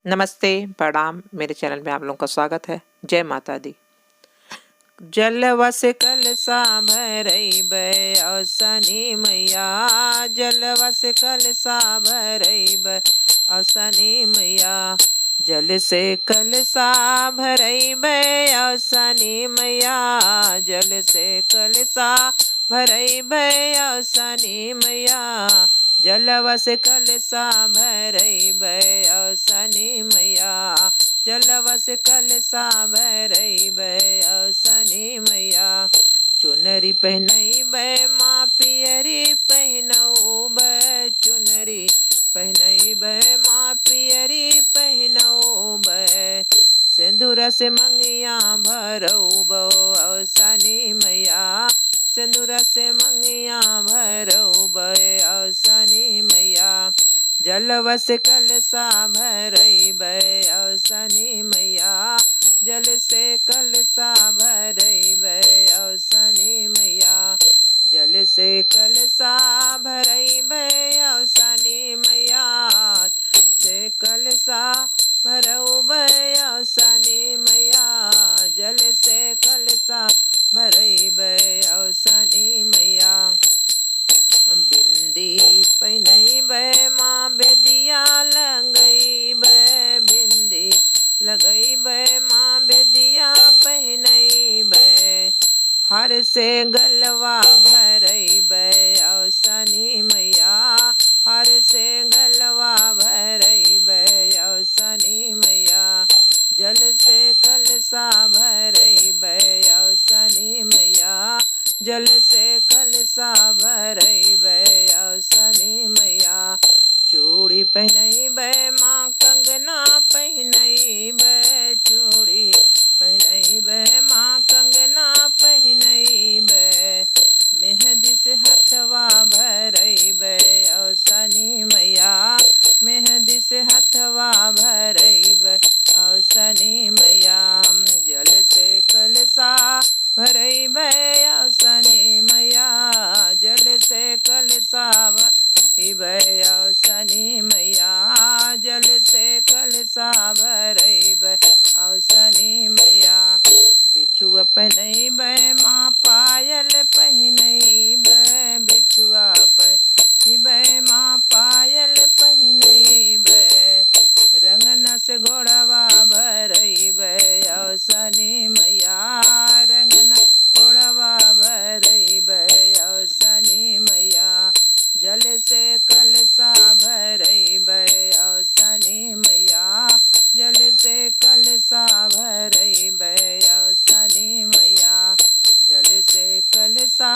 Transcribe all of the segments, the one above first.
नमस्ते, प्रणाम। मेरे चैनल में आप लोगों का स्वागत है। जय माता दी। जलवस कलसा भरइबै औसनी मैया, जलवस कलसा भरइबै औसनी मैया, जल से कलसा भरइबै औसनी मैया, जल से कलसा भरइबै औसनी मैया, जलवस कलसा भरइबै औसनी मैया, जलवस कलसा भरइबै औसनी मैया, चुनरी पहनइबै माँ पियरी पहनउबै, चुनरी पहनइबै माँ पियरी पहनउबै, सिंदूर से मंगिया भरउबो औसनी मैया, सिंदूर से मंगिया भरउबै औसनी मैया, जलवस कलसा भरइबै औसनी मैया, जल से कलसा भरइबै औसनी मैया, जल से कलसा भरइबै औसनी मैया, से कलसा भरउबै औसनी मैया, जल से कलसा भरइबै औसनी मैया, बिंदी पहनइबै माँ बेदिया लगइबै, बिंदी लगइबै माँ बेदिया पहनइबै, हार से गलवा भरइबै औसनी मैया, हार से गलवा भरइबै औसनी मैया, जल से कलसा भरइबै औसनी मैया, जल से कलसा भरइबै औसनी मैया, चूड़ी पहनइबै माँ कंगना पहनइबै, चूड़ी पहनइबै माँ कंगना पहनइबै, मेहंदी से हथवा भरइबै औसनी मैया, मेहंदी से हथवा भरइबै औसनी मैया, जल से कलसा भरइबै औसनी मैया, जल से कलसा भरइबै औसनी मैया, जल से कलसा भरइबै औसनी मैया, बिछुआ पहनइबै माँ पायल पहनइबै, बिछुआ पहनइबै माँ पायल पहनइबै, रंगना से घोड़वा भरइबै औसनी मैया, रंगना घोड़वा भरइबै औसनी मैया, जल से कलसा भरइबै औसनी मैया, जल से कलसा भरइबै औसनी मैया, जल से कलसा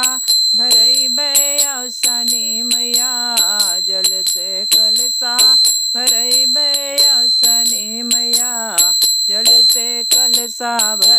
भरइबै औसनी मैया, जल से कलसा भरइबै औसनी मैया, जल से कलसा भर